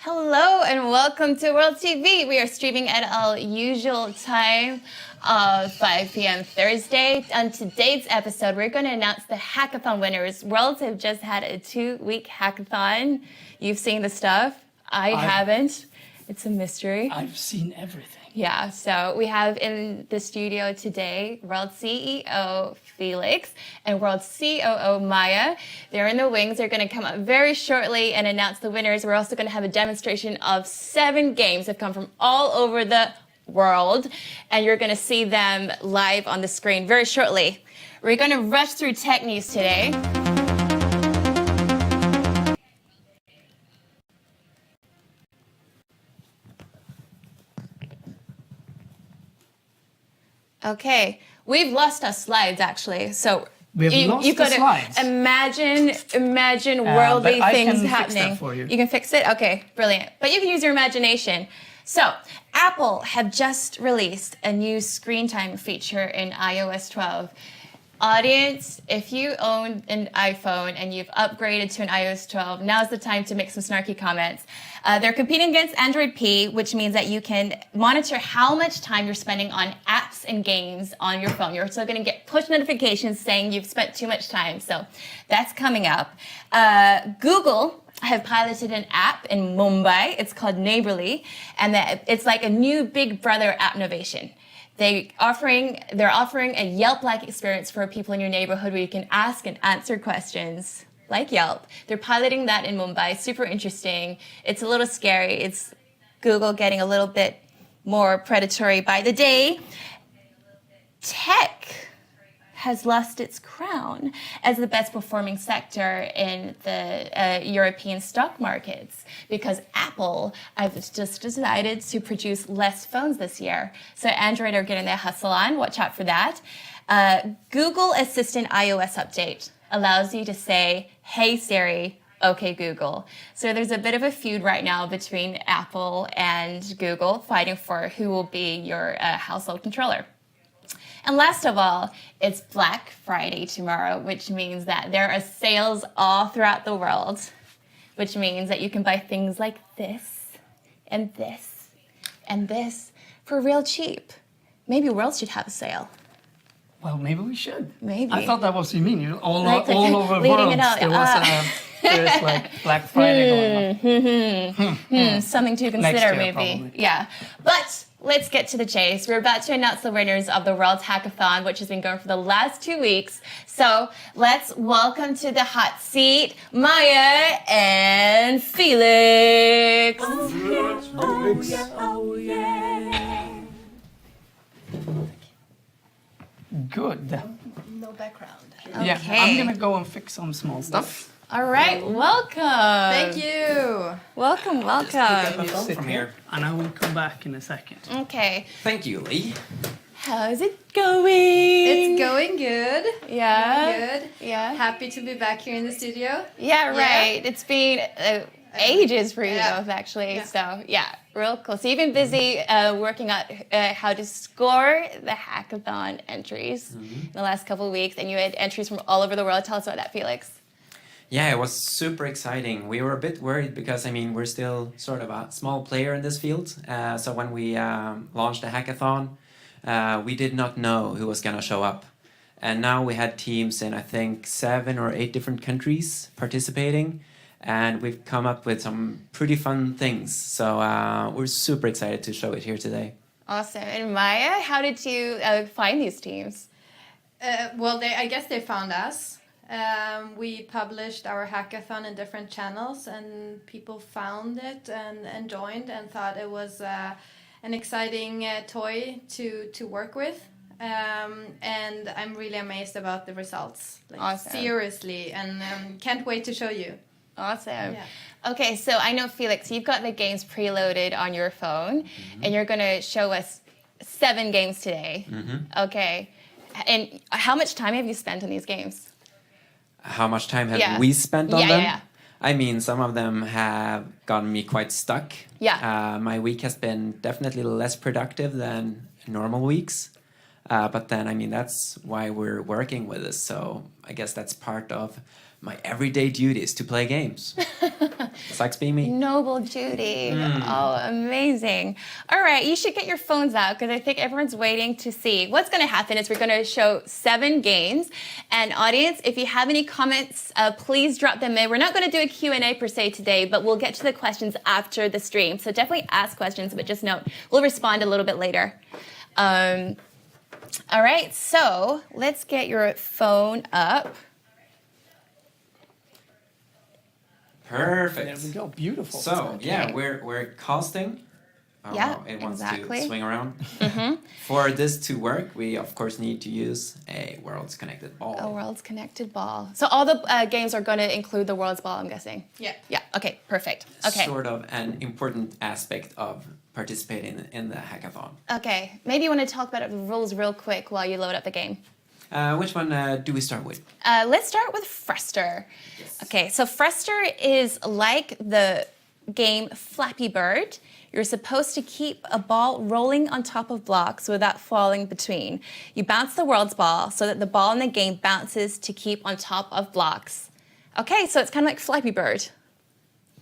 Hello and welcome to World TV. We are streaming at our usual time of 5 p.m. Thursday. On today's episode, we're going to announce the hackathon winners. Worlds have just had a 2-week hackathon. You've seen the stuff. I haven't. It's a mystery. I've seen everything. Yeah, so we have in the studio today World CEO Felix and World COO Maja. They're in the wings. They're going to come up very shortly and announce the winners. We're also going to have a demonstration of 7 games that come from all over the world, and you're going to see them live on the screen very shortly. We're going to rush through tech news today. Okay, we've lost our slides actually, so you could imagine worldly things happening. Fix that for you. You can fix it? Okay, brilliant. But you can use your imagination. So, Apple have just released a new screen time feature in iOS 12. Audience, if you own an iPhone and you've upgraded to an iOS 12, now's the time to make some snarky comments. They're competing against Android P, which means that you can monitor how much time you're spending on apps and games on your phone. You're still going to get push notifications saying you've spent too much time. So that's coming up. Google have piloted an app in Mumbai. It's called Neighborly, and it's like a new Big Brother app innovation. They're offering a Yelp-like experience for people in your neighborhood where you can ask and answer questions like Yelp. They're piloting that in Mumbai. Super interesting. It's a little scary. It's Google getting a little bit more predatory by the day. Tech has lost its crown as the best performing sector in the European stock markets because Apple have just decided to produce less phones this year. So Android are getting their hustle on. Watch out for that. Google Assistant iOS update allows you to say, "Hey Siri, okay Google." So there's a bit of a feud right now between Apple and Google fighting for who will be your household controller. And last of all, it's Black Friday tomorrow, which means that there are sales all throughout the world, which means that you can buy things like this and this and this for real cheap. Maybe World should have a sale. Well, maybe we should. Maybe. I thought that was you mean. All Like over leading world, it out. there's like Black Friday going on. Something to consider, Next year, maybe. probably. Yeah. But let's get to the chase. We're about to announce the winners of the World Hackathon, which has been going for the last 2 weeks. So let's welcome to the hot seat, Maja and Felix. Good. No background. Yeah, Okay. I'm gonna go and fix some small stuff. All right, welcome. Thank you. Welcome, welcome. You sit here, and I will come back in a second. Okay, Thank you, Lee. how's it going? It's going good. Yeah. Good. Yeah. Happy to be back here in the studio. Yeah, right. It's been ages for you Yeah. both, actually. Yeah. So, yeah, real cool. So you've been busy working out how to score the hackathon entries in the last couple of weeks, and you had entries from all over the world. Tell us about that, Felix. Yeah, it was super exciting. We were a bit worried because, I mean, we're still sort of a small player in this field. So when we launched the hackathon, we did not know who was going to show up. And now we had teams in, I think, 7 or 8 different countries participating. And we've come up with some pretty fun things. So we're super excited to show it here today. Awesome. And Maja, how did you find these teams? Well, I guess they found us. We published our hackathon in different channels, and people found it and joined and thought it was an exciting toy to work with. And I'm really amazed about the results. Like, Awesome. seriously, and can't wait to show you. Awesome. Yeah. Okay, so I know, Felix, you've got the games preloaded on your phone, and you're going to show us 7 games today. Okay. And how much time have you spent on these games? How much time have we spent on them? Yeah. I mean, some of them have gotten me quite stuck. Yeah. My week has been definitely less productive than normal weeks. But then, I mean, that's why we're working with this. So I guess that's part of my everyday duties to play games. Sucks being me. Noble Judy. Oh, amazing. All right, you should get your phones out because I think everyone's waiting to see. What's going to happen is we're going to show 7 games. And audience, if you have any comments, please drop them in. We're not going to do a Q&A per se today, but we'll get to the questions after the stream. So definitely ask questions, but just note, we'll respond a little bit later. All right, so let's get your phone up. Perfect. There we go. Beautiful. So yeah, we're casting. Oh, Yeah, no, it wants exactly. to swing around. For this to work, we of course need to use a world's connected ball. A world's connected ball. So all the games are going to include the world's ball, I'm guessing. Yeah. Yeah. Okay. Perfect. Okay. Sort of an important aspect of participating in the hackathon. Okay. Maybe you want to talk about the rules real quick while you load up the game. Which one do we start with? Let's start with Fruster. Yes. Okay. So Fruster is like the game Flappy Bird. You're supposed to keep a ball rolling on top of blocks without falling between. You bounce the world's ball so that the ball in the game bounces to keep on top of blocks. Okay, so it's kind of like Flappy Bird,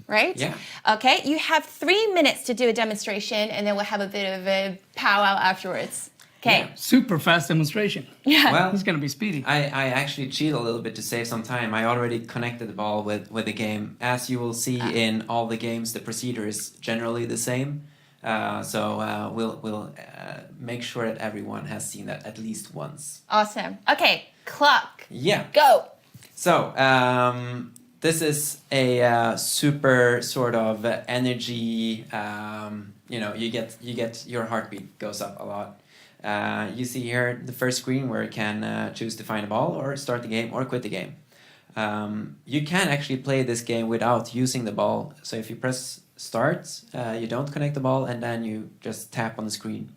right? Yeah. Okay, you have 3 minutes to do a demonstration, and then we'll have a bit of a powwow afterwards. Okay. Yeah. Super fast demonstration. Yeah. Well, He's going to be speedy. I actually cheat a little bit to save some time. I already connected the ball with the game. As you will see in all the games, the procedure is generally the same. So we'll make sure that everyone has seen that at least once. Awesome. Okay, clock. Yeah. Go. So this is a super sort of energy. You get your heartbeat goes up a lot. You see here the first screen where you can choose to find a ball or start the game or quit the game. You can actually play this game without using the ball. So if you press start, you don't connect the ball and then you just tap on the screen.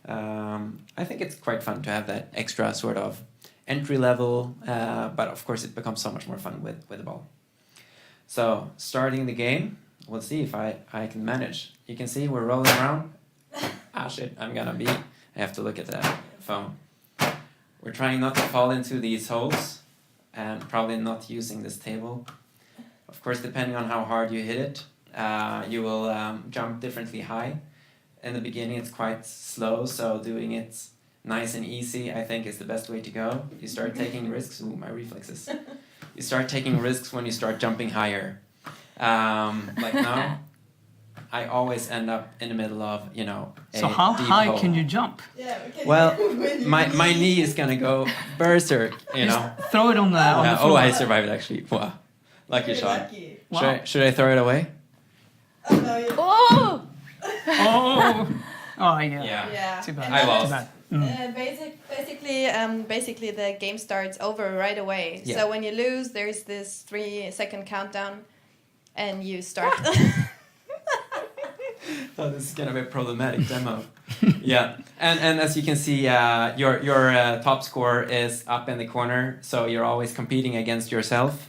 I think it's quite fun to have that extra sort of entry level, but of course it becomes so much more fun with the ball. So starting the game, we'll see if I can manage. You can see we're rolling around. Ah shit, I have to look at the phone. We're trying not to fall into these holes and probably not using this table. Of course, depending on how hard you hit it, you will jump differently high. In the beginning, it's quite slow, so doing it nice and easy, I think, is the best way to go. You start taking risks. Ooh, my reflexes. You start taking risks when you start jumping higher. Like now. I always end up in the middle of, a So how deep high hole. can you jump? Yeah, we can Well, my knee is gonna go berserk, Throw it on the Yeah, floor. I survived actually. Wow, lucky shot. Lucky. Wow. Should I throw it away? Oh, no, you... Oh! Oh! Oh, yeah. Yeah. Too bad. And I then lost. Too bad. basically, the game starts over right away. Yeah. So when you lose, there's this 3-second countdown, and you start. Oh, this is gonna be a problematic demo. Yeah, and as you can see, your top score is up in the corner, so you're always competing against yourself.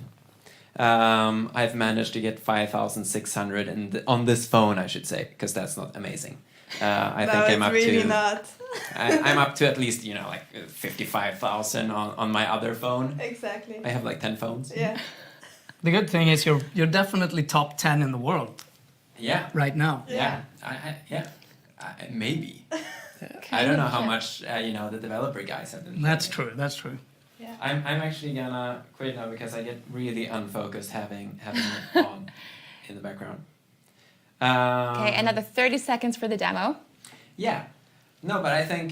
I've managed to get 5,600 on this phone, I should say, because that's not amazing. I think I'm up really to. not. I'm up to at least 55,000 on my other phone. Exactly. I have like 10 phones. Yeah. The good thing is you're definitely top 10 in the world Yeah. right now. Yeah. Maybe. I don't know how much the developer guys have been. That's playing. true. That's true. Yeah. I'm actually gonna quit now because I get really unfocused having it on in the background. Okay, another 30 seconds for the demo. Yeah. No, but I think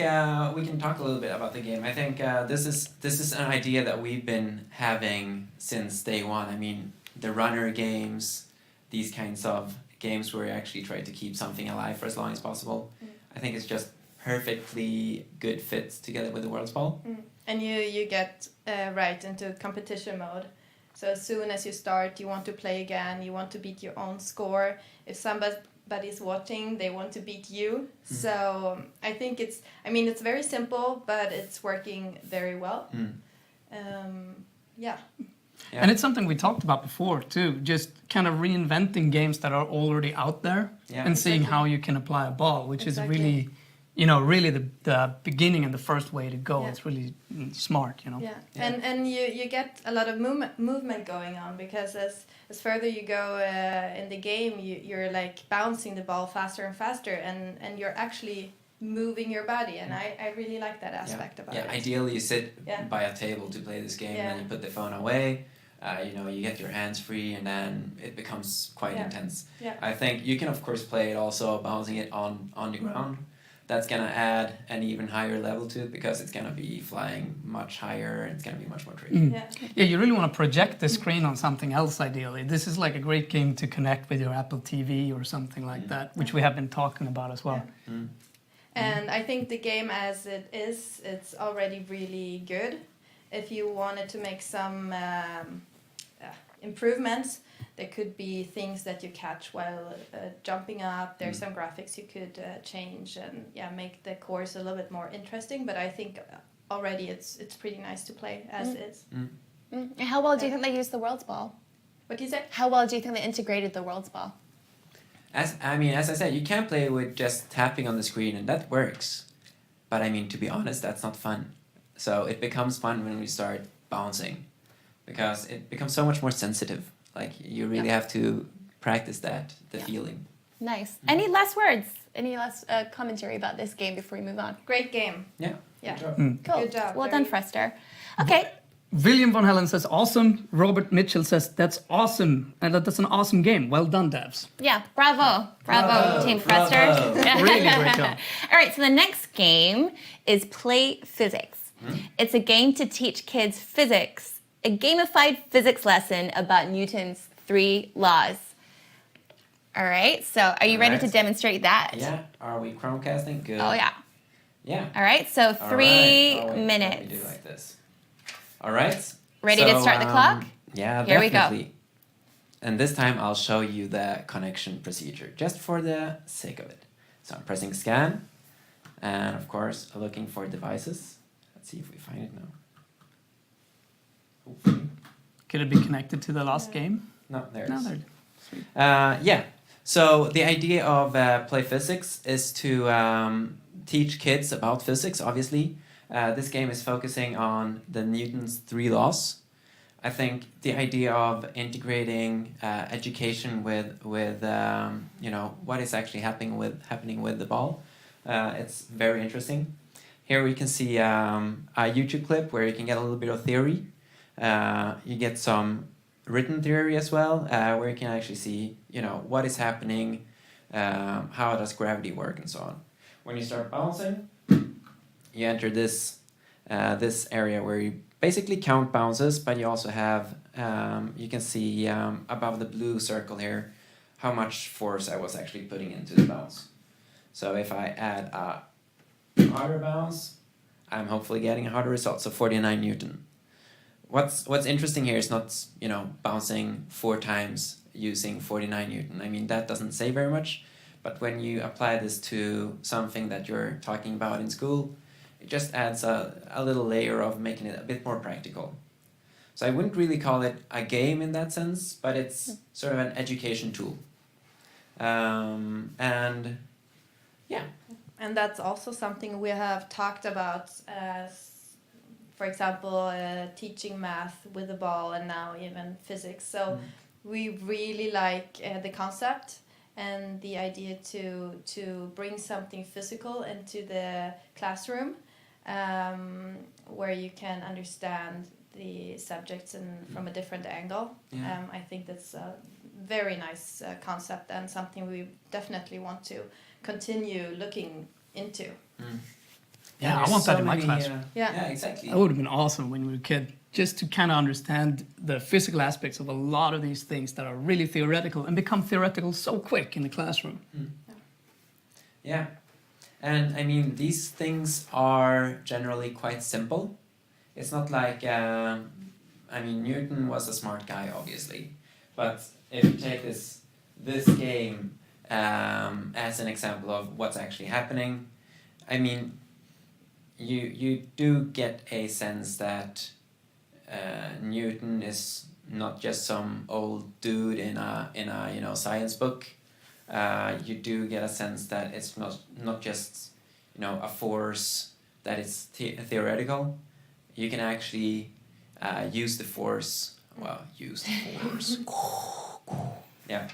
we can talk a little bit about the game. I think this is an idea that we've been having since day one. I mean, the runner games, these kinds of games where you actually try to keep something alive for as long as possible. I think it's just perfectly good fit together with the World's Ball. And you get right into competition mode. So as soon as you start, you want to play again. You want to beat your own score. If somebody's watching, they want to beat you. So I think it's very simple, but it's working very well. Yeah. And it's something we talked about before too, just kind of reinventing games that are already out there and seeing how you can apply a ball, which is really you know, really the beginning and the first way to go. Yeah. It's really smart, you know. Yeah, Yeah. and you get a lot of movement going on, because as further you go in the game, you're like bouncing the ball faster and faster, and you're actually moving your body, and I really like that aspect about it. Ideally, you sit Yeah. by a table to play this game, Yeah. and then you put the phone away. You know, you get your hands free, and then it becomes quite Yeah. intense. Yeah. I think you can, of course, play it also bouncing it on the ground. That's gonna add an even higher level to it, because it's gonna be flying much higher, and it's gonna be much more tricky. Yeah. Yeah, you really want to project the screen on something else, ideally. This is like a great game to connect with your Apple TV or something like that, which we have been talking about as well. Mm. And I think the game as it is, it's already really good. If you wanted to make some improvements, there could be things that you catch while jumping up. There's some graphics you could change and make the course a little bit more interesting. But I think already it's pretty nice to play as is. And how well do you think they used the World's Ball? What do you say? How well do you think they integrated the World's Ball? As I said, you can play with just tapping on the screen, and that works. But I mean, to be honest, that's not fun. So it becomes fun when we start bouncing, because it becomes so much more sensitive. Like, you really have to practice the feeling. Nice. Any last words? Any last commentary about this game before we move on? Great game. Yeah. Yeah. Good job. Cool. Good job. Well Very- done, Frester. Okay. William von Helen says, awesome. Robert Mitchell says, that's awesome. And that's an awesome game. Well done, devs. Yeah. Bravo. Bravo, Team Frester. Bravo. Really great job. All right. So the next game is Play Physics. It's a game to teach kids physics, a gamified physics lesson about Newton's 3 laws. All right. So are you ready to Alright. demonstrate that? Yeah. Are we Chromecasting? Good. Oh, yeah. Yeah. All right. So All 3 right. Oh, wait, let me minutes. do like this. All right. Ready to start the clock? Yeah, Here we go. definitely. And this time I'll show you the connection procedure, just for the sake of it. So I'm pressing scan, and of course looking for devices. Let's see if we find it now. Hopefully. Could it be connected to the last game? No, there it No, is. there. Sweet. Yeah. So the idea of Play Physics is to teach kids about physics, obviously. This game is focusing on the Newton's 3 laws. I think the idea of integrating education with you know, what is actually happening with the ball, it's very interesting. Here we can see a YouTube clip where you can get a little bit of theory. You get some written theory as well, where you can actually see, you know, what is happening, how does gravity work, and so on. When you start bouncing, you enter this this area where you basically count bounces, but you also have, you can see above the blue circle here how much force I was actually putting into the bounce. So if I add a harder bounce, I'm hopefully getting a harder result, so 49 Newton. What's interesting here is not, you know, bouncing 4 times using 49 Newton. I mean, that doesn't say very much, but when you apply this to something that you're talking about in school, it just adds a little layer of making it a bit more practical. So I wouldn't really call it a game in that sense, but it's sort of an education tool. And yeah. And that's also something we have talked about, for example, teaching math with the ball, and now even physics. So we really like the concept and the idea to bring something physical into the classroom, where you can understand the subjects from a different angle. Yeah. I think that's a very nice concept, and something we definitely want to continue looking into. Yeah, I there's want that so in my many, class. Yeah. Exactly. That would have been awesome when we were a kid, just to kind of understand the physical aspects of a lot of these things that are really theoretical and become theoretical so quick in the classroom. Yeah. And I mean, these things are generally quite simple. It's not like, I mean, Newton was a smart guy, obviously. But if you take this game as an example of what's actually happening, I mean, you do get a sense that Newton is not just some old dude in a you know, science book. You do get a sense that it's not just, a force that is theoretical, you can actually use the force. Well, use the force. Yeah.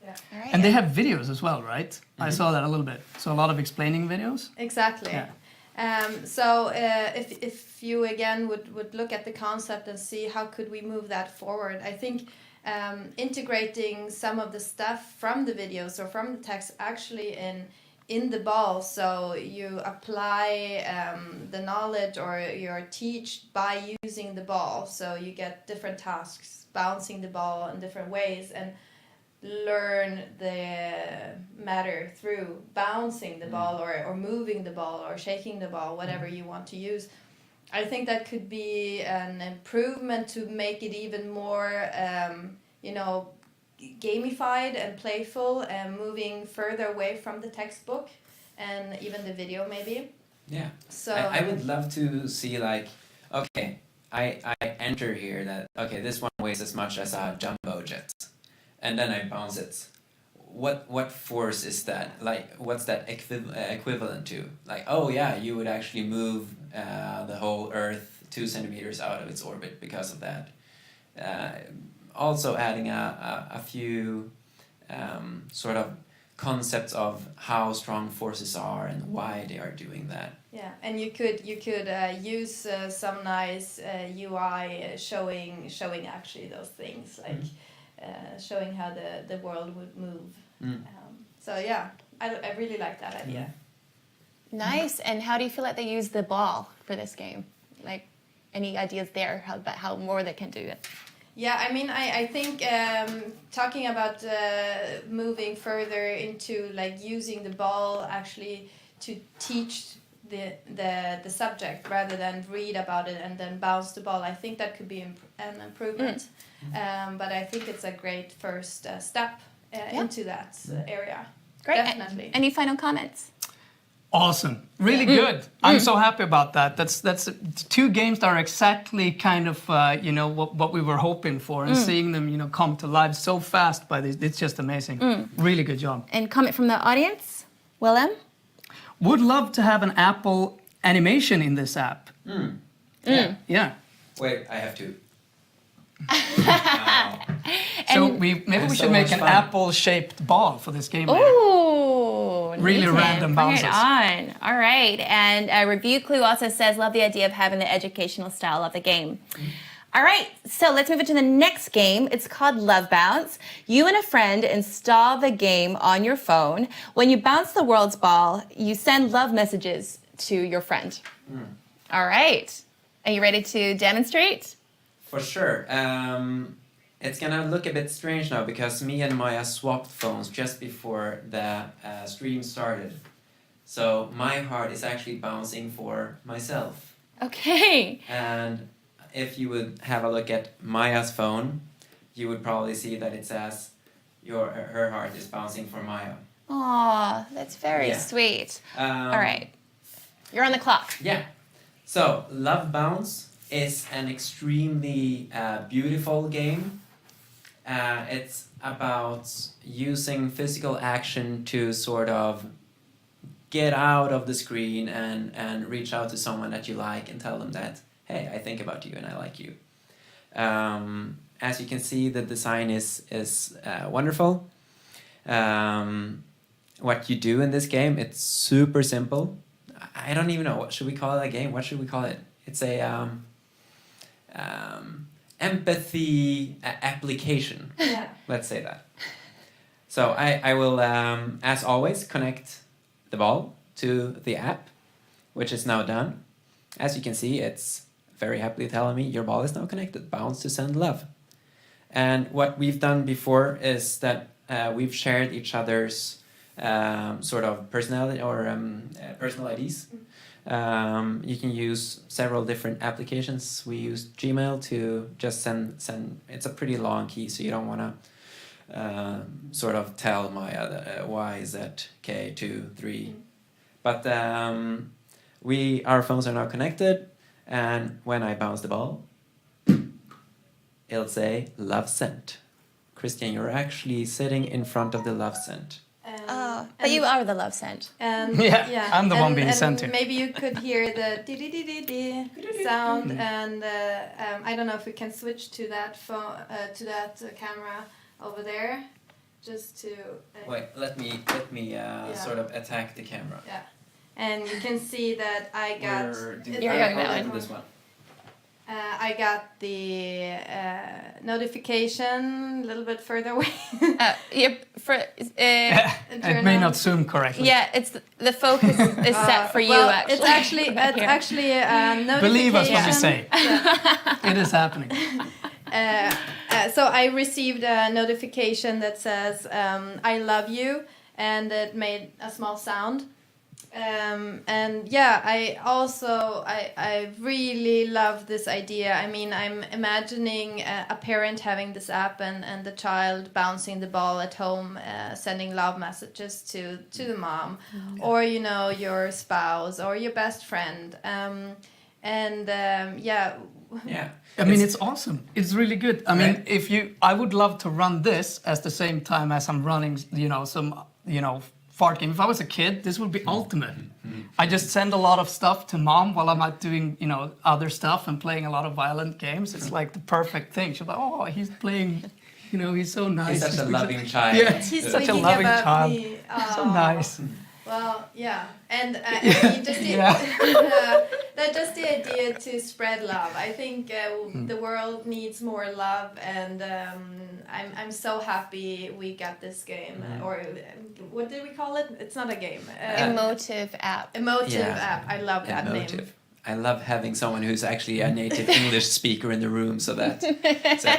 All right. And they have videos as well, right? I saw that a little bit. So a lot of explaining videos. Exactly. Yeah. So if you again would look at the concept and see how could we move that forward, I think integrating some of the stuff from the videos or from the text actually in the ball, so you apply the knowledge or you're taught by using the ball, so you get different tasks, bouncing the ball in different ways, and learn the matter through bouncing the ball or moving the ball or shaking the ball, whatever you want to use. I think that could be an improvement to make it even more, gamified and playful and moving further away from the textbook and even the video maybe. Yeah. So I would love to see like, okay, I enter here that, okay, this one weighs as much as a jumbo jet. And then I bounce it. What force is that? Like, what's that equivalent to? Like, oh yeah, you would actually move the whole Earth 2 centimeters out of its orbit because of that. Also adding a few sort of concepts of how strong forces are and why they are doing that. yeah, and you could use some nice UI showing actually those things, like showing how the world would move. So yeah, I really like that idea. Nice. And how do you feel like they use the ball for this game? Like, any ideas there how more they can do it? Yeah, I mean, I think talking about moving further into like using the ball actually to teach the subject rather than read about it and then bounce the ball, I think that could be an improvement. But I think it's a great first step into that area. Great. Definitely. Any final comments? Awesome, really good. I'm so happy about that. That's 2 games that are exactly kind of what we were hoping for, and seeing them come to life so fast by this, it's just amazing. Really good job. And comment from the audience, Willem? Would love to have an Apple animation in this app. Yeah. Wait, I have to. So maybe we should make an apple-shaped ball for this game. Ooh, Really Nathan, random bring bounces. it on. All right. And Review Clue also says, love the idea of having the educational style of the game. All right, so let's move into the next game. It's called Love Bounce. You and a friend install the game on your phone. When you bounce the world's ball, you send love messages to your friend. All right. Are you ready to demonstrate? For sure. It's gonna look a bit strange now because me and Maja swapped phones just before the stream started. So my heart is actually bouncing for myself. Okay. And if you would have a look at Maja's phone, you would probably see that it says her heart is bouncing for Maja. Aw, that's very sweet. All right. You're on the clock. Yeah. So, Love Bounce is an extremely beautiful game. It's about using physical action to sort of get out of the screen and reach out to someone that you like and tell them that, hey, I think about you and I like you. As you can see, the design is wonderful. What you do in this game, it's super simple. I don't even know, what should we call it a game? What should we call it? It's a empathy application. Yeah. Let's say that. So I will, as always, connect the ball to the app, which is now done. As you can see, it's very happily telling me your ball is now connected. Bounce to send love. And what we've done before is that we've shared each other's sort of personality or personal IDs. You can use several different applications. We use Gmail to just send. It's a pretty long key, so you don't want to sort of tell Maja YZK23. But our phones are now connected, and when I bounce the ball, it'll say love sent. Christian, you're actually sitting in front of the love sent. And But you are the love scent. And Yeah, I'm the one being sent here. Maybe you could hear the sound, and I don't know if we can switch to that phone, to that camera over there, just to. Wait, let me sort of attack the camera. Yeah, and you can see that I got. You're going that one. This one. I got the notification a little bit further away. Yep. It may not zoom correctly. Yeah, it's the focus is set for you. Well, Actually, it's actually a notification. Believe us when we say. It is happening. So I received a notification that says "I love you," and it made a small sound. And yeah, I really love this idea. I mean, I'm imagining a parent having this app and the child bouncing the ball at home, sending love messages to the mom, or your spouse or your best friend. Yeah. I mean, it's awesome. It's really good. I mean, I would love to run this at the same time as I'm running, some fart game. If I was a kid, this would be ultimate. I just send a lot of stuff to mom while I'm out doing, other stuff and playing a lot of violent games. It's like the perfect thing. She's like, oh, he's playing, he's so nice. He's such a loving child. Yeah, He's such a thinking loving about child. me. So nice. Well, yeah, and just the idea to spread love. I think the world needs more love, and I'm so happy we got this game. Or what did we call it? It's not a game. emotive app. Emotive app. I love that name. Emotive. I love having someone who's actually a native English speaker in the room, so that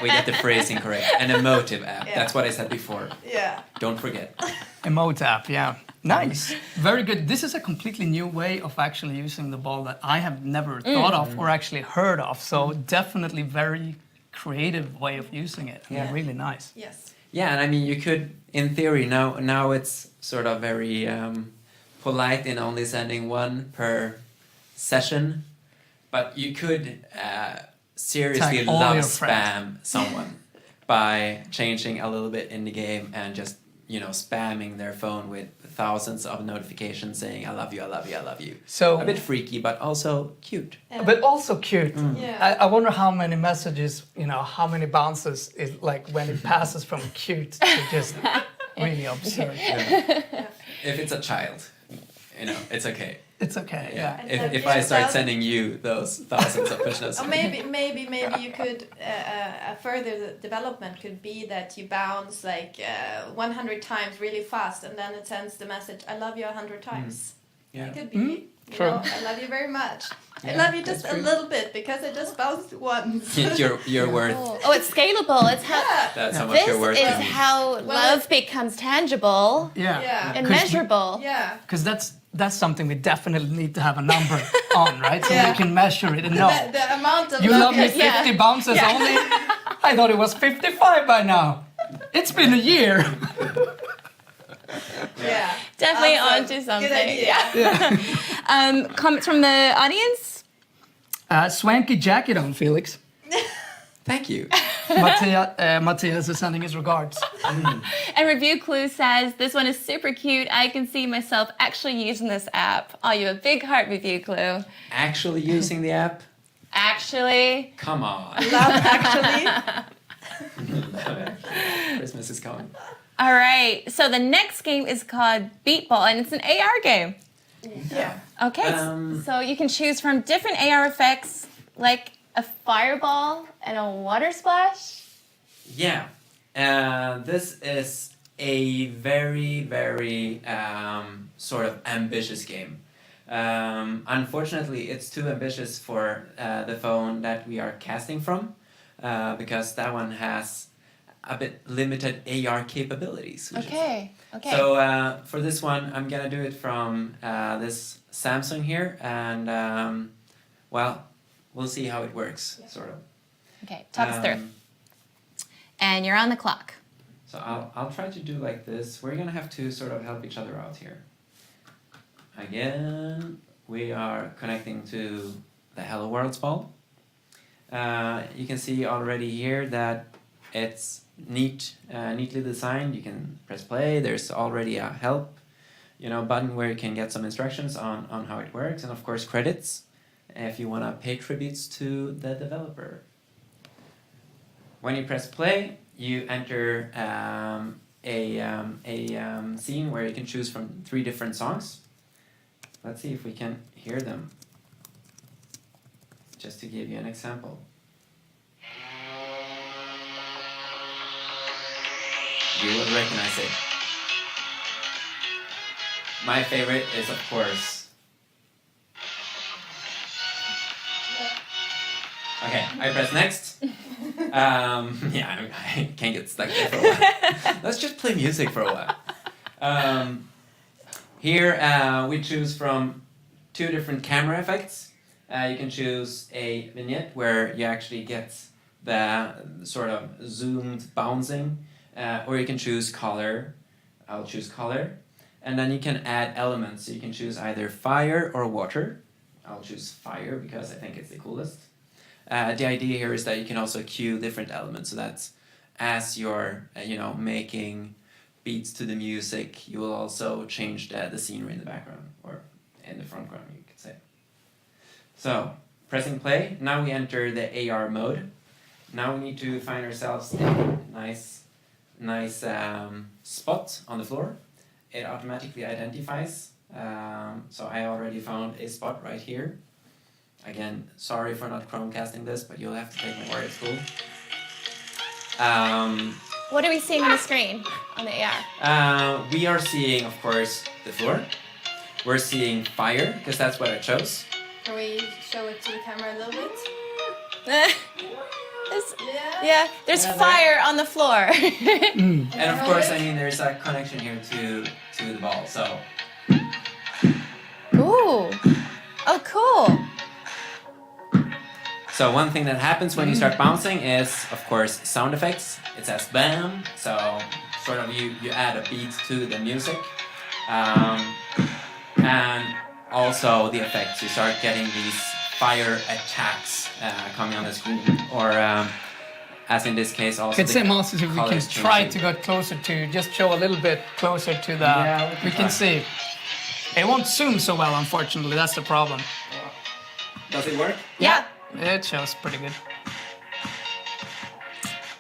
we get the phrasing correct. An emotive app. Yeah. That's what I said before. Yeah. Don't forget. Emote app, yeah. Nice. Very good. This is a completely new way of actually using the ball that I have never thought of or actually heard of. So definitely very creative way of using it. Yeah. Really nice. Yes. Yeah, and I mean, you could, in theory, now it's sort of very polite in only sending one per session, but you could seriously Tag all love your spam someone by changing a little bit in the game and just spamming their phone with thousands of notifications saying I love you, I love you, I love you. So A bit freaky, but also cute. but also cute. Yeah. I wonder how many messages, how many bounces is like when it passes from cute to just really absurd. If it's a child, it's okay. It's okay. Yeah. If I start sending you those thousands of push notes. Or maybe you could a further development could be that you bounce like 100 times really fast, and then it sends the message "I love you 100 times." Yeah. It could be. True. I love you very much. I Yeah, love you just that's a true. little bit because I just bounced once. You're worth. Oh, it's scalable. It's how That's how much this you're worth is to me. how love becomes tangible Yeah. Yeah. and measurable. Yeah. Because that's something we definitely need to have a number on, right? So Yeah. we can measure it and know. The amount of You love me 50 Yeah. bounces only? I thought it was 55 by now. It's been a year. Yeah. Definitely Awesome. onto something. Good idea. Comments from the audience? Swanky jacket on, Felix. Thank you. Matthias is sending his regards. And Review Clue says, this one is super cute. I can see myself actually using this app. Oh, you have a big heart, Review Clue. Actually using the app? Actually. Come on. Love actually. Christmas is coming. All right. So the next game is called Beat Ball, and it's an AR game. Yeah. Okay. So you can choose from different AR effects, like a fireball and a water splash. Yeah. This is a very, very sort of ambitious game. Unfortunately, it's too ambitious for the phone that we are casting from, because that one has a bit limited AR capabilities. we should say. Okay. So for this one, I'm gonna do it from this Samsung here, and we'll see how it works, sort of. Okay. Talk us through. And you're on the clock. So I'll try to do like this. We're gonna have to sort of help each other out here. Again, we are connecting to the Hello Worlds ball. You can see already here that it's neatly designed. You can press play. There's already a help button where you can get some instructions on how it works, and of course credits if you want to pay tributes to the developer. When you press play, you enter a scene where you can choose from 3 different songs. Let's see if we can hear them. Just to give you an example. You will recognize it. My favorite is, of course... Okay, I press next. Yeah, I can't get stuck there for a while. Let's just play music for a while. Here we choose from 2 different camera effects. You can choose a vignette where you actually get the sort of zoomed bouncing, or you can choose color. I'll choose color. And then you can add elements. So you can choose either fire or water. I'll choose fire because I think it's the coolest. The idea here is that you can also cue different elements, so that as you're making beats to the music, you will also change the scenery in the background, or in the foreground, you could say. So, pressing play, now we enter the AR mode. Now we need to find ourselves a nice spot on the floor. It automatically identifies, so I already found a spot right here. Again, sorry for not Chromecasting this, but you'll have to take my word, it's cool. What are we seeing on the screen on the AR? We are seeing, of course, the floor. We're seeing fire, because that's what I chose. Can we show it to the camera a little bit? Yeah, there's fire on the floor. And of course, there's a connection here to the ball, so... Ooh. Oh, cool. So one thing that happens when you start bouncing is, of course, sound effects. It says bam, so sort of you add a beat to the music. And also the effects, you start getting these fire attacks coming on the screen, or as in this case also Could say, Moses, if we can colors try changing. to go closer to, just show a little bit closer to the, Yeah, we can see. It won't zoom so well, unfortunately, that's the problem. Does it work? Yeah. It shows pretty good.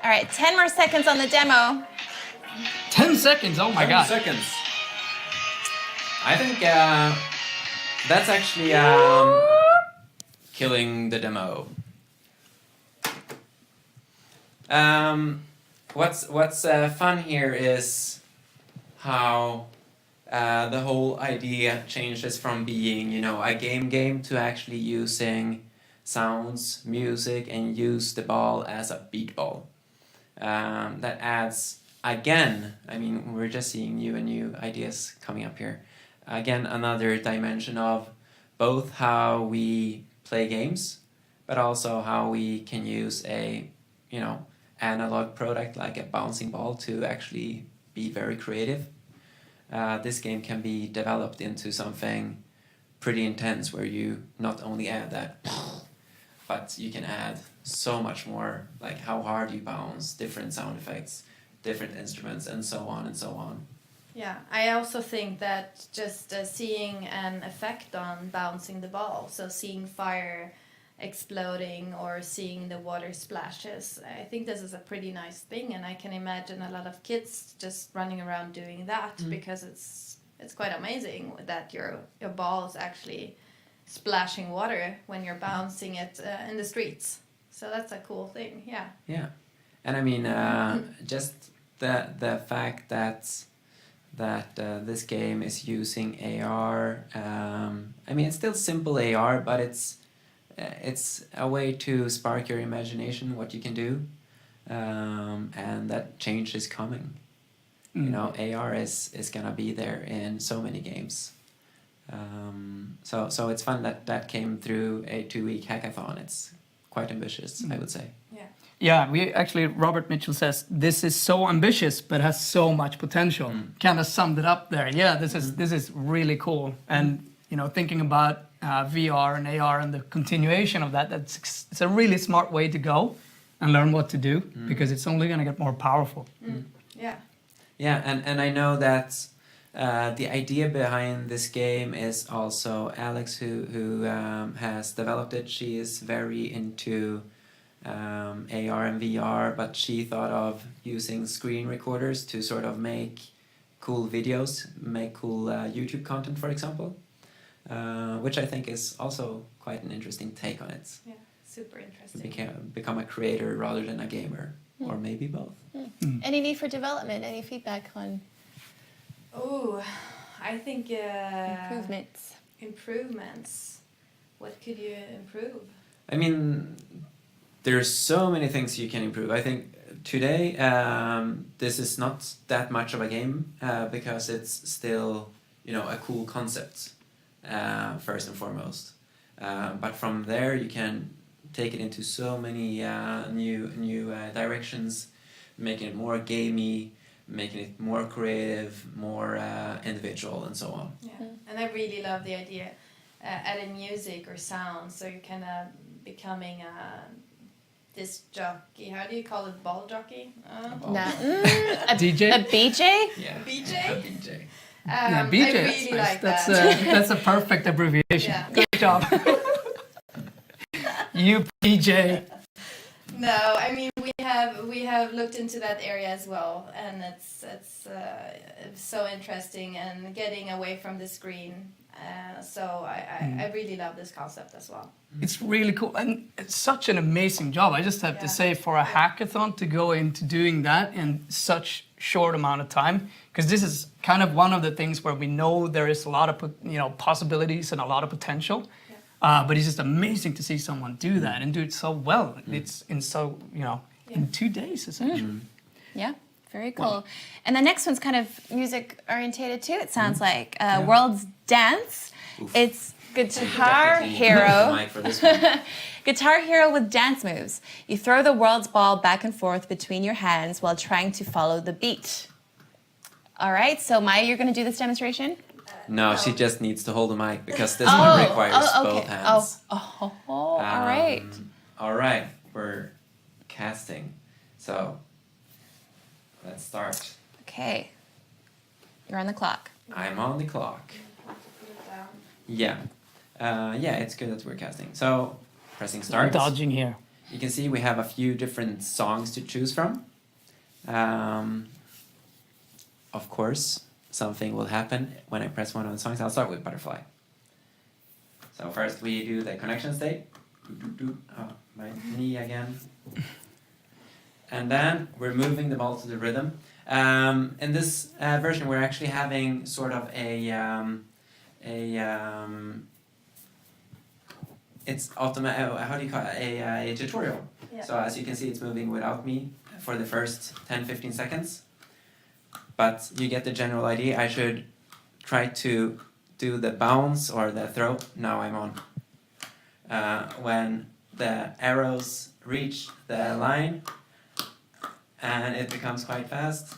All right, 10 more seconds on the demo. 10 seconds, oh my 10 god. seconds. I think that's actually killing the demo. What's fun here is how the whole idea changes from being, a game to actually using sounds, music, and use the ball as a beat ball. That adds, again, we're just seeing new ideas coming up here. Again, another dimension of both how we play games, but also how we can use a, analog product like a bouncing ball to actually be very creative. This game can be developed into something pretty intense where you not only add that, but you can add so much more, like how hard you bounce, different sound effects, different instruments, and so on and so on. Yeah, I also think that just seeing an effect on bouncing the ball, so seeing fire exploding or seeing the water splashes, I think this is a pretty nice thing, and I can imagine a lot of kids just running around doing that because it's quite amazing that your ball is actually splashing water when you're bouncing it in the streets. So that's a cool thing, yeah. Yeah, and just the fact that this game is using AR. It's still simple AR, but it's a way to spark your imagination, what you can do, and that change is coming. AR is gonna be there in so many games. So it's fun that came through a 2-week hackathon. It's quite ambitious, I would say. Yeah, Robert Mitchell says, this is so ambitious, but has so much potential. Kind of summed it up there. Yeah, this is really cool. And, thinking about VR and AR and the continuation of that, it's a really smart way to go and learn what to do, because it's only going to get more powerful. Yeah. Yeah, and I know that The idea behind this game is also Alex, who has developed it. She is very into AR and VR, but she thought of using screen recorders to sort of make cool videos, make cool YouTube content, for example, which I think is also quite an interesting take on it. Yeah, super interesting. Become a creator rather than a gamer, or maybe both. Any need for development? Any feedback on Oh, I think improvements? Improvements. What could you improve? I mean, there's so many things you can improve. I think today this is not that much of a game because it's still, you know, a cool concept first and foremost. But from there you can take it into so many new directions, making it more gamey, making it more creative, more individual, and so on. Yeah, and I really love the idea adding music or sound, so you're kind of becoming a disc jockey. How do you call it? Ball jockey? A DJ? A BJ? Yeah. BJ? A BJ. Yeah, BJ. I really That's nice. like That's that. that's a perfect abbreviation. Yeah. Good job. You PJ. No, I mean we have looked into that area as well, and it's so interesting and getting away from the screen. So I really love this concept as well. It's really cool and it's such an amazing job. I just have to say, for a hackathon to go into doing that in such short amount of time, because this is kind of one of the things where we know there is a lot of possibilities and a lot of potential. But it's just amazing to see someone do that and do it so well. It's in so in 2 days essentially. Yeah, very cool. And the next one's kind of music orientated too. It sounds like World's Dance. Oof. It's Guitar Definitely Hero. mic for this one. Guitar Hero with dance moves. You throw the world's ball back and forth between your hands while trying to follow the beat. All right, so Maja, you're going to do this demonstration? No, she just needs to hold the mic because this one requires both hands. All right. All right, we're casting. So let's start. Okay. You're on the clock. I'm on the clock. Yeah. Yeah, it's good that we're casting. So pressing start. Dodging here. You can see we have a few different songs to choose from. Of course, something will happen when I press one of the songs. I'll start with Butterfly. So first we do the connection state. Oh, my knee again. And then we're moving the ball to the rhythm. In this version, we're actually having sort of it's how do you call it? A tutorial. Yeah. So as you can see, it's moving without me for the first 10-15 seconds. But you get the general idea. I should try to do the bounce or the throw. Now I'm on. When the arrows reach the line, and it becomes quite fast.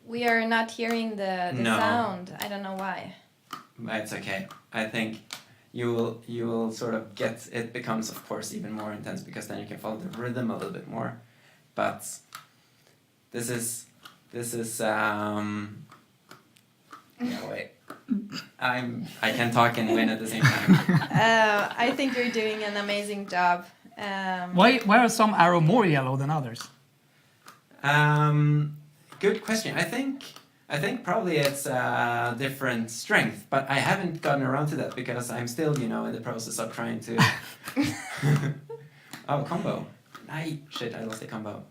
We are not hearing the No. sound. I don't know why. It's okay. I think you will sort of get it. Becomes of course even more intense because then you can follow the rhythm a little bit more. But this is yeah, wait. I can talk and win at the same time. I think you're doing an amazing job. Why are some arrow more yellow than others? Good question. I think probably it's different strength, but I haven't gotten around to that because I'm still, in the process of trying to. Oh, combo! Shit! I lost the combo.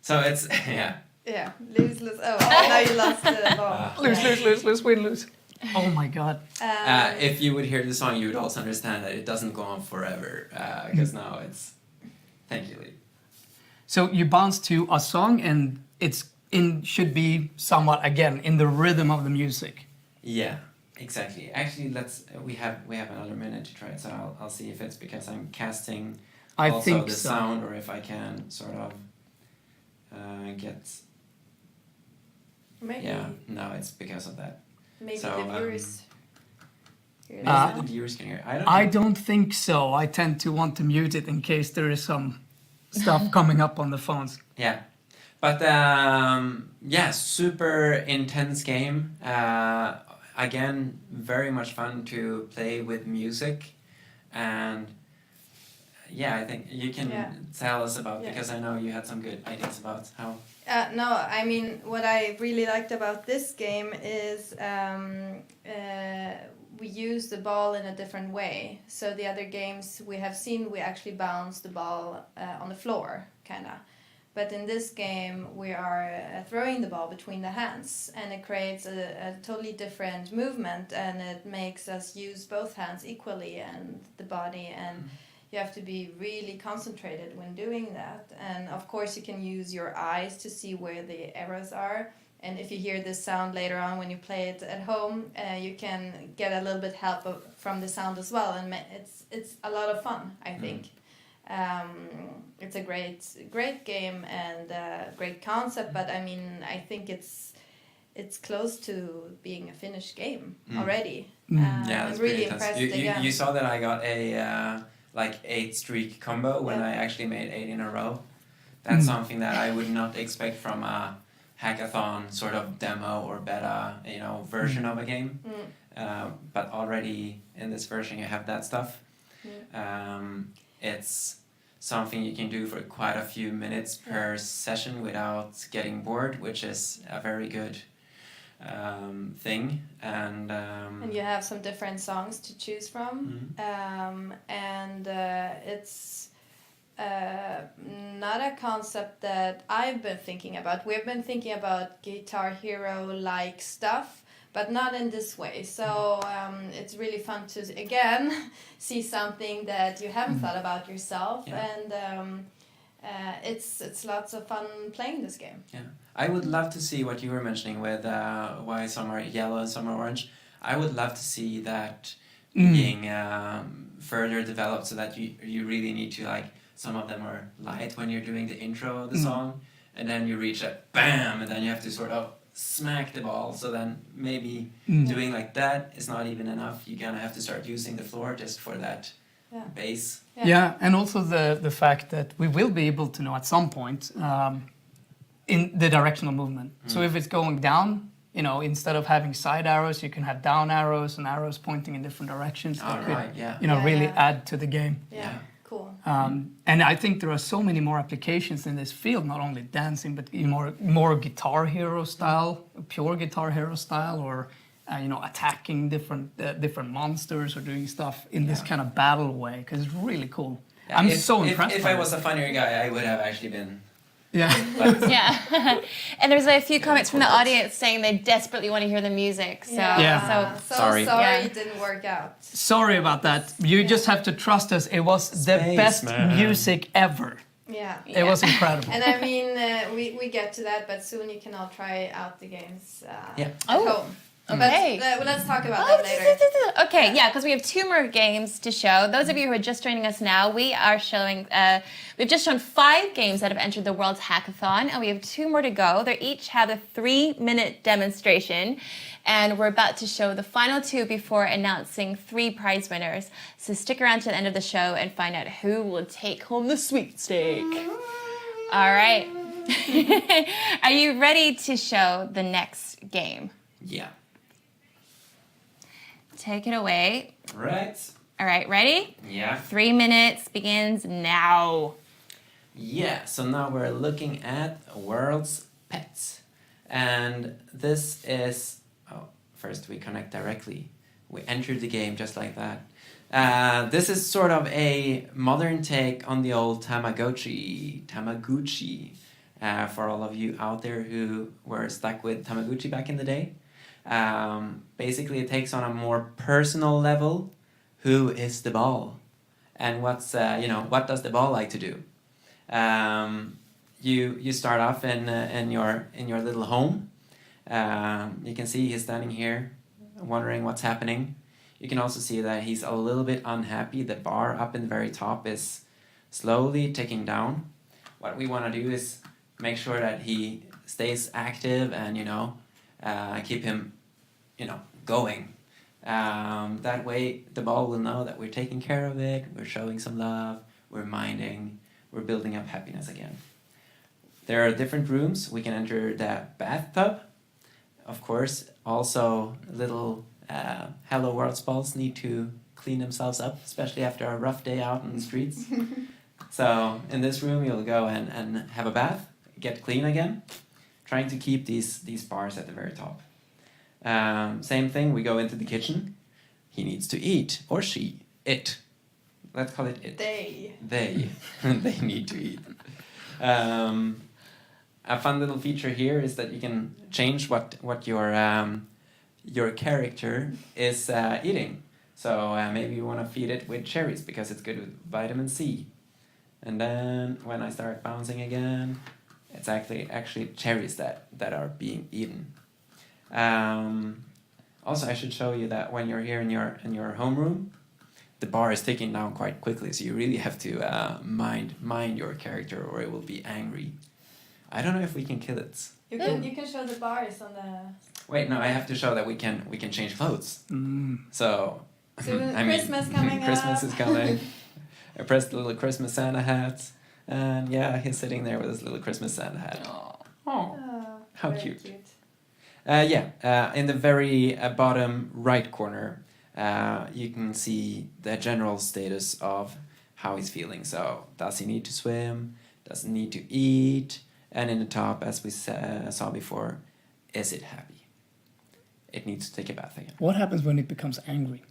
So it's yeah. Yeah, lose. Oh, now you lost the ball. Lose, win, lose. Oh my god. If you would hear the song, you would also understand that it doesn't go on forever because now it's. Thank you, Lee. So you bounce to a song and should be somewhat again in the rhythm of the music. Yeah, exactly. Actually, we have another minute to try it, so I'll see if it's because I'm casting also the sound or if I can sort of get. Maybe. Yeah, no, it's because of that. Maybe So, the viewers. Hear Maybe that. the viewers can hear. I don't think so. I tend to want to mute it in case there is some stuff coming up on the phones. Yeah, But yeah, super intense game. Again, very much fun to play with music, and yeah, I think you can tell us about, because I know you had some good ideas about how. No, I mean, what I really liked about this game is we use the ball in a different way. So the other games we have seen, we actually bounce the ball on the floor, kind of. But in this game, we are throwing the ball between the hands, and it creates a totally different movement, and it makes us use both hands equally and the body, and you have to be really concentrated when doing that. And of course, you can use your eyes to see where the arrows are. And if you hear this sound later on when you play it at home, you can get a little bit help from the sound as well, and it's a lot of fun, I think. It's a great game and great concept, but I mean, I think it's close to being a finished game already. Yeah, that's I'm really impressed. impressed. You saw that I got a like 8 streak combo when I actually made 8 in a row. That's something that I would not expect from a hackathon sort of demo or beta, version of a game. But already in this version, you have that stuff. It's something you can do for quite a few minutes per session without getting bored, which is a very good thing. And you have some different songs to choose from. And it's not a concept that I've been thinking about. We've been thinking about Guitar Hero-like stuff, but not in this way. So it's really fun to, again, see something that you haven't thought about yourself. And it's lots of fun playing this game. Yeah, I would love to see what you were mentioning with why some are yellow and some are orange. I would love to see that being further developed, so that you really need to, like, some of them are light when you're doing the intro of the song, and then you reach a BAM, and then you have to sort of smack the ball. So then maybe doing like that is not even enough. You kind of have to start using the floor just for that bass. Yeah, and also the fact that we will be able to know at some point in the directional movement. So if it's going down, instead of having side arrows, you can have down arrows and arrows pointing in different directions. That could, really add to the game. Yeah. Cool. And I think there are so many more applications in this field, not only dancing, but more Guitar Hero style, pure Guitar Hero style, or attacking different monsters or doing stuff in this kind of battle way, because it's really cool. Yeah, I'm so impressed. If I was a funnier guy, I would have actually been. Yeah. Yeah. And there's a few comments from the audience saying they desperately want to hear the music. So, so sorry. It didn't work out. Sorry about that. You just have to trust us. It was the best music ever. Yeah. It was incredible. And I mean, we get to that, but soon you can all try out the games at Oh. home. Okay. But let's talk about that later. Okay, yeah, because we have 2 more games to show. Those of you who are just joining us now, we are showing, we've just shown 5 games that have entered the World's Hackathon, and we have 2 more to go. They each have a 3-minute demonstration, and we're about to show the final 2 before announcing 3 prize winners. So stick around to the end of the show and find out who will take home the sweepstake. All right. Are you ready to show the next game? Yeah. Take it away. Right. All right, ready? Yeah. 3 minutes begins now. Yeah, so now we're looking at World's Pets. And this is... Oh, first we connect directly. We enter the game just like that. This is sort of a modern take on the old Tamagotchi. For all of you out there who were stuck with Tamagotchi back in the day. Basically, it takes on a more personal level. Who is the ball, and what does the ball like to do? You start off in your little home. You can see he's standing here, wondering what's happening. You can also see that he's a little bit unhappy. The bar up in the very top is slowly ticking down. What we want to do is make sure that he stays active and keep him, going. That way the ball will know that we're taking care of it, we're showing some love, we're minding, we're building up happiness again. There are different rooms. We can enter the bathtub. Of course, also little Hello Worlds balls need to clean themselves up, especially after a rough day out in the streets. So in this room, you'll go and have a bath, get clean again, trying to keep these bars at the very top. Same thing, we go into the kitchen. He needs to eat, or she, it. Let's call it it. They. They need to eat. A fun little feature here is that you can change what your character is eating. So maybe you want to feed it with cherries because it's good with vitamin C. And then when I start bouncing again, it's actually cherries that are being eaten. Also, I should show you that when you're here in your homeroom, the bar is ticking down quite quickly, so you really have to mind your character, or it will be angry. I don't know if we can kill it. You can show the bars on the. Wait, no, I have to show that we can change clothes. So Christmas coming Christmas up. is coming. I pressed the little Christmas Santa hat, and yeah, he's sitting there with his little Christmas Santa hat. Oh, how very cute. In the very bottom right corner, you can see the general status of how he's feeling. So, does he need to swim? Does he need to eat? And in the top, as we saw before, is it happy? It needs to take a bath again. What happens when it becomes angry?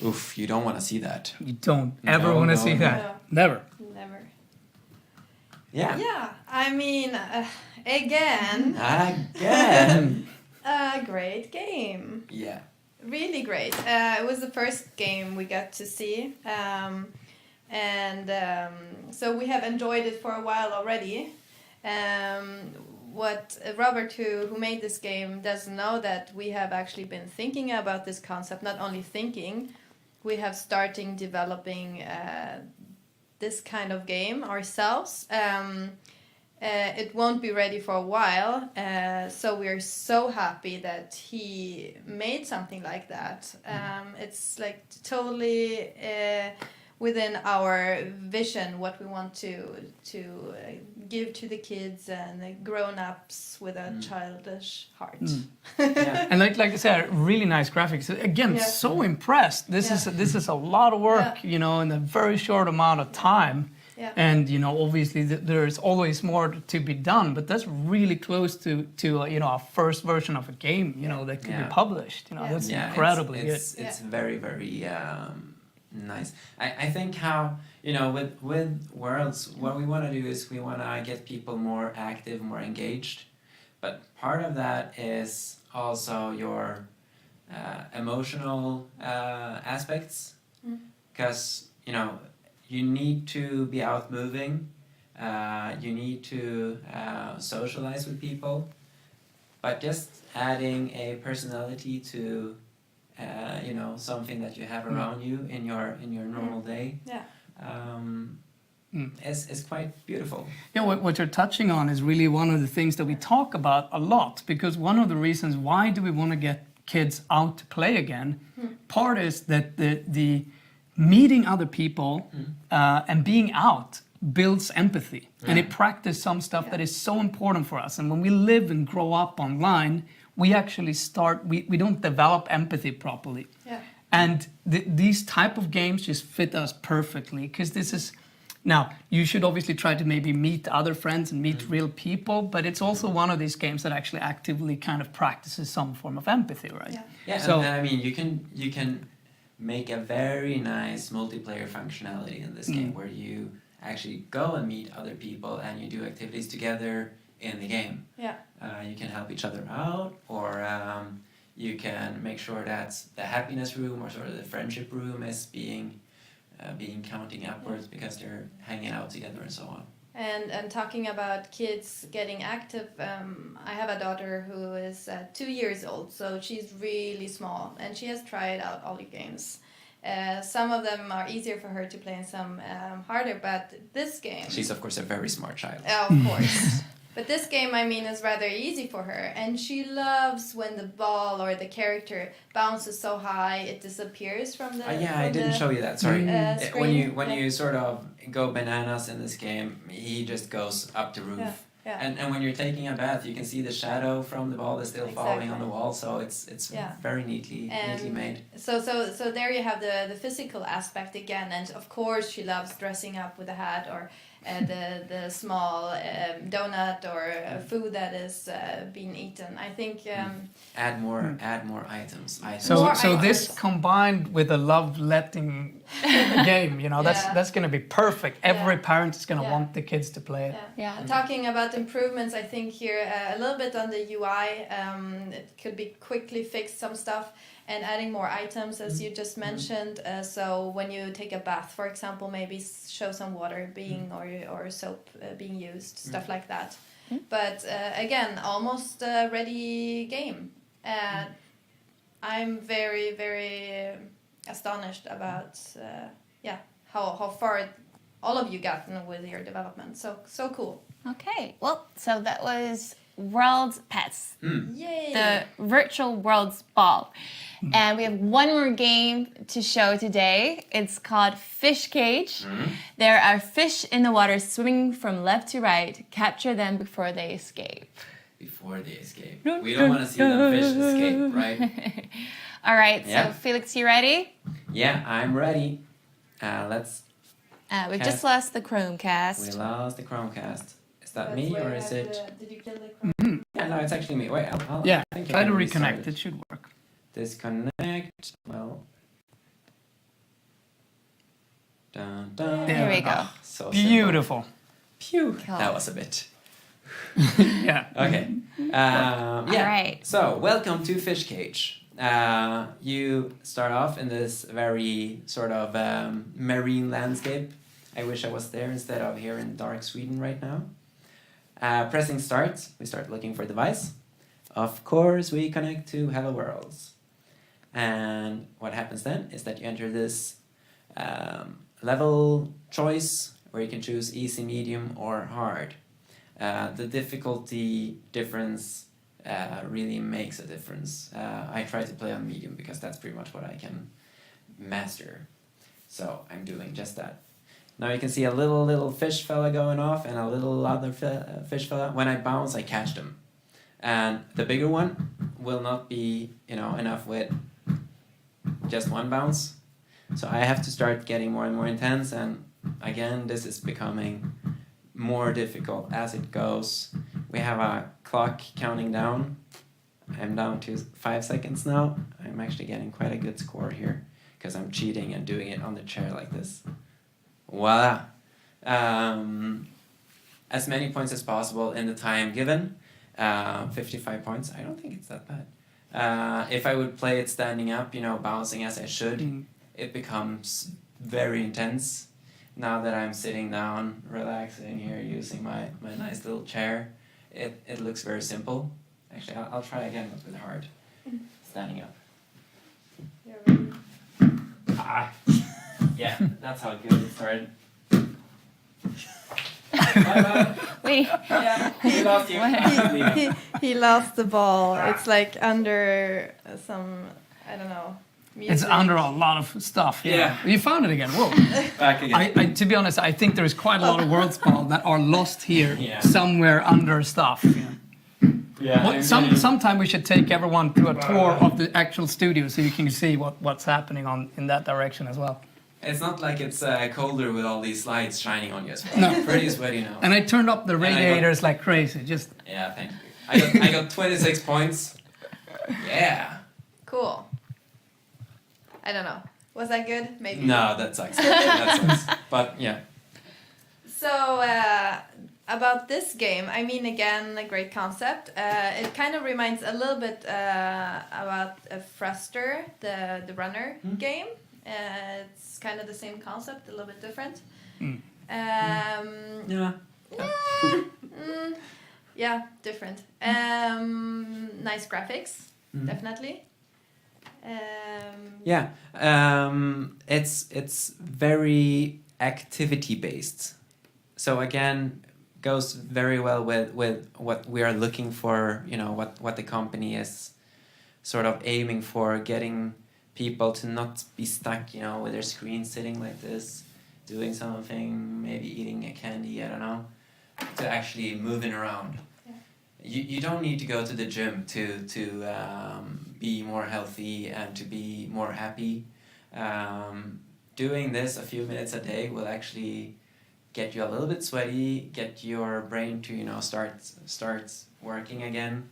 Oof, you don't want to see that. You don't ever want to see that. No. Never. Never. Yeah. Yeah, I mean, again, a great game. Yeah. Really great. It was the first game we got to see. So we have enjoyed it for a while already. What Robert, who made this game, doesn't know that we have actually been thinking about this concept, not only thinking, we have started developing this kind of game ourselves. It won't be ready for a while, so we are so happy that he made something like that. It's like totally within our vision, what we want to give to the kids and the grown-ups with a childish heart. Yeah. And like I said, really nice graphics. Again, so impressed. This is a lot of work, in a very short amount of time. Yeah. And obviously there's always more to be done, but that's really close to a first version of a game, that could be published. That's incredibly good. It's very, very nice. I think how with Worlds, what we want to do is we want to get people more active, more engaged, but part of that is also your emotional aspects, because you need to be out moving, you need to socialize with people, but just adding a personality to something that you have around you in your normal day is quite beautiful. Yeah, what you're touching on is really one of the things that we talk about a lot, because one of the reasons why do we want to get kids out to play again, part is that the meeting other people and being out builds empathy, and it practices some stuff that is so important for us. And when we live and grow up online, we actually we don't develop empathy properly. Yeah. And these type of games just fit us perfectly, because this is, now you should obviously try to maybe meet other friends and meet real people, but it's also one of these games that actually actively kind of practices some form of empathy, right? Yeah, so, and I mean, you can make a very nice multiplayer functionality in this game where you actually go and meet other people and you do activities together in the game. Yeah. You can help each other out, or you can make sure that the happiness room or sort of the friendship room is being counting upwards because they're hanging out together and so on. And talking about kids getting active, I have a daughter who is 2 years old, so she's really small, and she has tried out all the games. Some of them are easier for her to play and some harder, but this game... She's, of course, a very smart child. Of course. But this game, I mean, is rather easy for her, and she loves when the ball or the character bounces so high it disappears from the. I didn't show you that. Sorry. Screen. When you sort of go bananas in this game, he just goes up the roof. Yeah. And when you're taking a bath, you can see the shadow from the ball is still falling on the Exactly. wall, so it's very neatly made. So there you have the physical aspect again, and of course she loves dressing up with a hat or the small donut or food that is being eaten. I think Add more items. So More so this items. combined with a love letting game, you know, that's going to be perfect. Every parent is going to want the kids to play it. Yeah. Talking about improvements, I think here a little bit on the UI, it could be quickly fixed some stuff and adding more items as you just mentioned. So when you take a bath, for example, maybe show some water being or soap being used, stuff like that. But again, almost a ready game. I'm very, very astonished about how far all of you gotten with your development. So cool. Okay. Well, so that was World Pets, Yay! the virtual world's ball. And we have one more game to show today. It's called Fish Cage. There are fish in the water swimming from left to right. Capture them before they escape. Before they escape. We don't want to see them fish escape, right? All right, Yeah. so Felix, you ready? Yeah, I'm ready. Let's. We've Cast. just lost the We Chromecast. lost the Chromecast. Is that That's me where or you is have it? Did you kill the Yeah, no, it's actually me. Wait, I'll Yeah, I think I try to can restart reconnect. It should work. Disconnect. Well. Dun, dun. Here we go. Ah, so Beautiful. simple. Phew. Cool. That was a bit. Yeah. Okay. Yeah. All right. So, welcome to Fish Cage. You start off in this very sort of marine landscape. I wish I was there instead of here in dark Sweden right now. Pressing start, we start looking for device. Of course, we connect to Hello Worlds. And what happens then is that you enter this level choice where you can choose easy, medium, or hard. The difficulty difference really makes a difference. I try to play on medium because that's pretty much what I can master. So I'm doing just that. Now you can see a little fish fella going off and a little other fish fella. When I bounce, I catch them. And the bigger one will not be, enough with just one bounce. So I have to start getting more and more intense, and again, this is becoming more difficult as it goes. We have a clock counting down. I'm down to 5 seconds now. I'm actually getting quite a good score here because I'm cheating and doing it on the chair like this. Voila! As many points as possible in the time given. 55 points. I don't think it's that bad. If I would play it standing up, bouncing as I should, it becomes very intense. Now that I'm sitting down, relaxing here, using my nice little chair, it looks very simple. Actually, I'll try again with hard. Standing up. Yeah, that's how good it started. Bye-bye. Wait. Yeah, he lost you. He lost the ball. It's like under some, I don't know, music. It's under a lot of stuff. Yeah. You found it again. Whoa. Back again. To be honest, I think there's quite a lot of world's ball that are lost here Yeah. somewhere under stuff. Yeah. Well, sometime we should take everyone to a tour of the actual studio so you can see what's happening in that direction as well. It's not like it's colder with all these lights shining on you as well. No. Pretty sweaty now. And I turned up the I got- radiators like crazy. Just Yeah, thank you. I got 26 points. Yeah. Cool. I don't know. Was that good? Maybe. No, that sucks. That sucks. But yeah. So about this game, I mean, again, a great concept. It kind of reminds a little bit about Fruster, the runner game. It's kind of the same concept, a little bit different. Yeah. Yeah, different. Nice graphics, definitely. Yeah. It's very activity based. So again, goes very well with what we are looking for, what the company is sort of aiming for, getting people to not be stuck, with their screen sitting like this, doing something, maybe eating a candy, I don't know. to actually moving around. You don't need to go to the gym to be more healthy and to be more happy. Doing this a few minutes a day will actually get you a little bit sweaty, get your brain to start working again,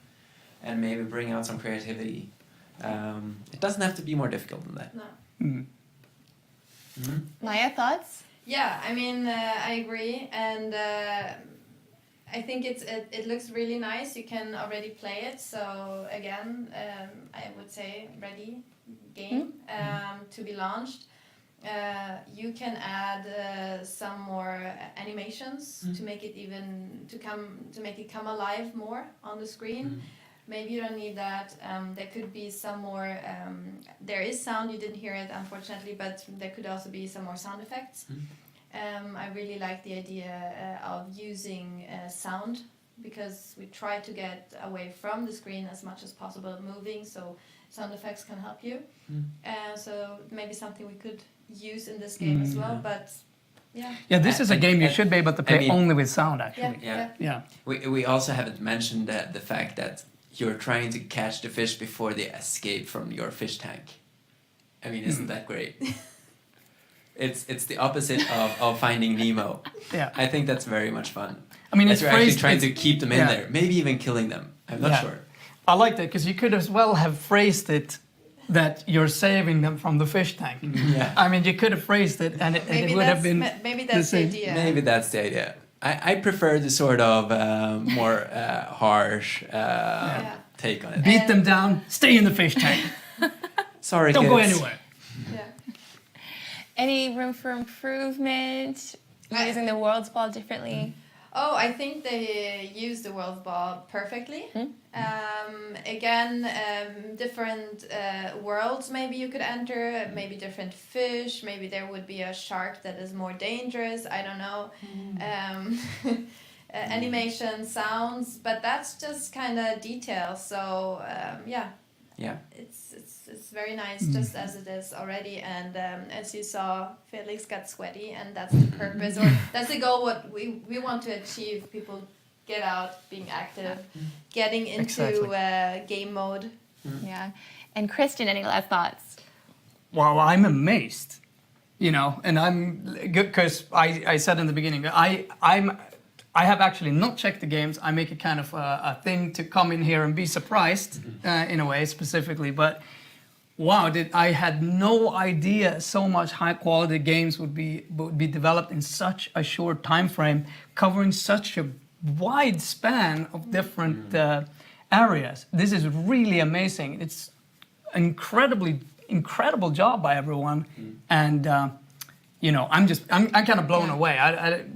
and maybe bring out some creativity. It doesn't have to be more difficult than that. No. Maja, thoughts? Yeah, I mean, I agree, and I think it looks really nice. You can already play it, so again, I would say ready game to be launched. You can add some more animations to make it come alive more on the screen. Maybe you don't need that. There could be some more. There is sound. You didn't hear it, unfortunately, but there could also be some more sound effects. I really like the idea of using sound, because we try to get away from the screen as much as possible, moving, so sound effects can help you. So maybe something we could use in this game as well, but yeah. Yeah, this is a game you should be able to play only with sound, actually. Yeah. We also haven't mentioned the fact that you're trying to catch the fish before they escape from your fish tank. I mean, isn't that great? It's the opposite of Finding Nemo. Yeah. I think that's very much fun. I mean, it's you're actually phrased, trying to keep them in there, maybe even killing them. I'm not sure. I like that, because you could as well have phrased it that you're saving them from the fish tank. Yeah. I mean, you could have phrased it, and it would have been. Maybe that's the idea. Maybe that's the idea. I prefer the sort of more harsh take on it. Beat them down, stay in the fish tank. Sorry, Don't kids. go anywhere. Any room for improvement? Using the world's ball differently? Oh, I think they use the world ball perfectly. Again, different worlds maybe you could enter, maybe different fish, maybe there would be a shark that is more dangerous, I don't know. Animation, sounds, but that's just kind of details, so yeah. It's very nice just as it is already, and as you saw, Felix got sweaty, and that's the purpose, or that's the goal. What we want to achieve: people get out, being active, getting into game mode. Yeah. And Christian, any last thoughts? Well, I'm amazed, and I'm good, because I said in the beginning, I have actually not checked the games. I make it kind of a thing to come in here and be surprised in a way, specifically. But wow, I had no idea so much high quality games would be developed in such a short time frame, covering such a wide span of different areas. This is really amazing. It's incredible job by everyone, and. I'm kind of blown away.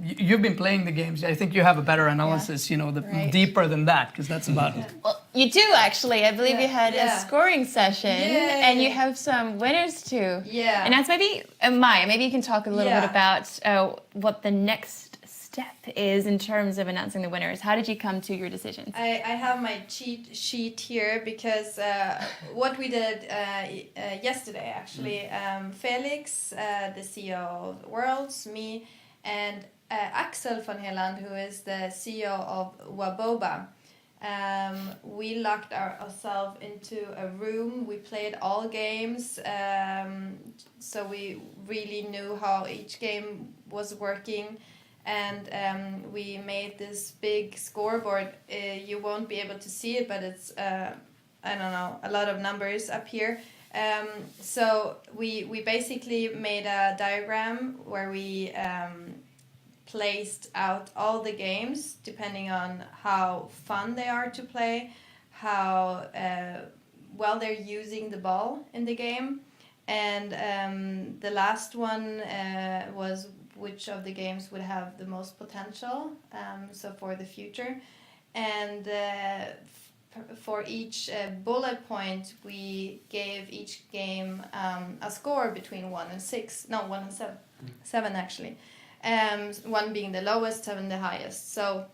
You've been playing the games. I think you have a better analysis, deeper than that, because that's about it. Well, you do actually. I believe you had a scoring session, and you have some winners too. Yeah. And that's maybe Maja. Maybe you can talk a little bit about what the next step is in terms of announcing the winners. How did you come to your decisions? I have my cheat sheet here, because what we did yesterday, actually, Felix, the CEO of WRLDS, me, and Axel von Heland, who is the CEO of Waboba. We locked ourselves into a room. We played all games, so we really knew how each game was working. And we made this big scoreboard. You won't be able to see it, but it's, I don't know, a lot of numbers up here. So we basically made a diagram where we placed out all the games, depending on how fun they are to play, how well they're using the ball in the game. And the last one was which of the games would have the most potential, so for the future. And for each bullet point, we gave each game a score between 1 and 6. No, 1 and 7. 7 actually. 1 being the lowest, 7 the highest. So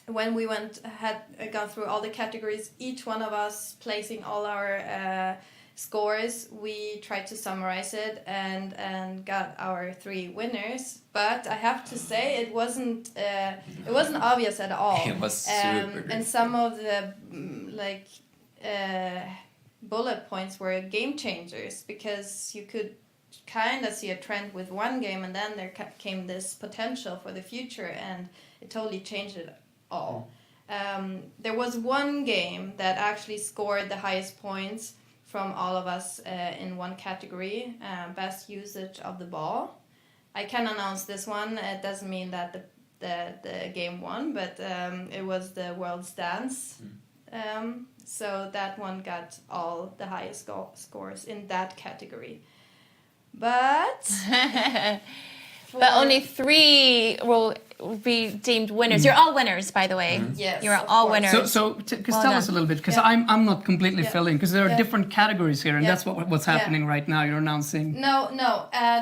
when we had gone through all the categories, each one of us placing all our scores, we tried to summarize it and got our 3 winners. But I have to say it wasn't obvious at all. It was super and some of the bullet points were game changers, because you could kind of see a trend with one game, and then there came this potential for the future, and it totally changed it all. There was one game that actually scored the highest points from all of us in one category, best usage of the ball. I can announce this one. It doesn't mean that the game won, but it was the WRLDS. So that one got all the highest scores in that category. But But only 3 will be deemed winners. You're all winners, by the way. Yes, You're of all course. winners. So tell us a little bit, because I'm not completely filling, because there are different categories here, and that's what's happening right now. You're announcing. No,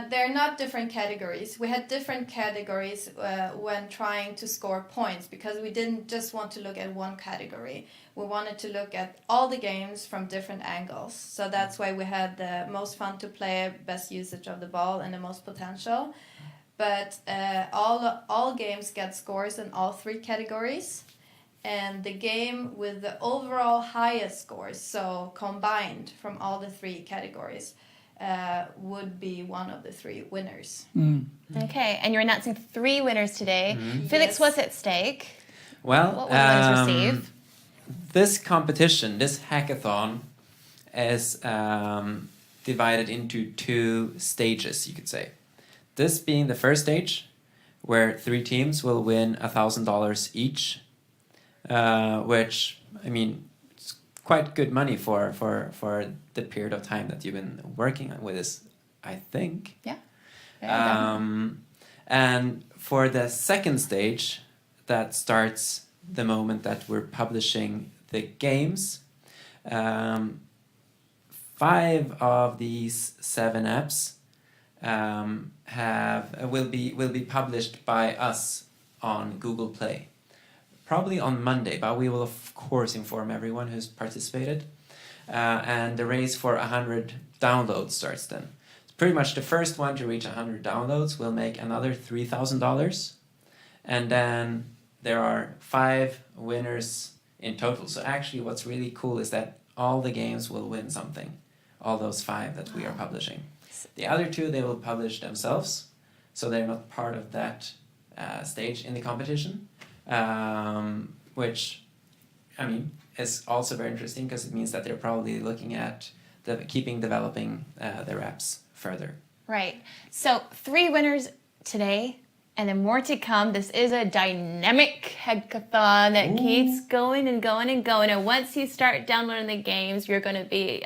they're not different categories. We had different categories when trying to score points, because we didn't just want to look at one category. We wanted to look at all the games from different angles. So that's why we had the most fun to play, best usage of the ball, and the most potential. But all games get scores in all 3 categories, and the game with the overall highest scores, so combined from all the 3 categories, would be one of the 3 winners. Okay, and you're announcing 3 winners today. Felix, Yes. what's at stake? Well, What will the winners receive? this competition, this hackathon, is divided into 2 stages, you could say. This being the first stage, where 3 teams will win $1,000 each, which, I mean, it's quite good money for the period of time that you've been working with this, I think. Yeah. And for the second stage, that starts the moment that we're publishing the games. 5 of these 7 apps will be published by us on Google Play, probably on Monday, but we will of course inform everyone who's participated. And the race for 100 downloads starts then. Pretty much the first one to reach 100 downloads will make another $3,000, and then there are 5 winners in total. So actually what's really cool is that all the games will win something, all those 5 that we are publishing. The other 2 they will publish themselves, so they're not part of that stage in the competition, which, I mean, is also very interesting, because it means that they're probably looking at keeping developing their apps further. Right. So 3 winners today, and then more to come. This is a dynamic hackathon that keeps going and going and going. And once you start downloading the games, we're going to be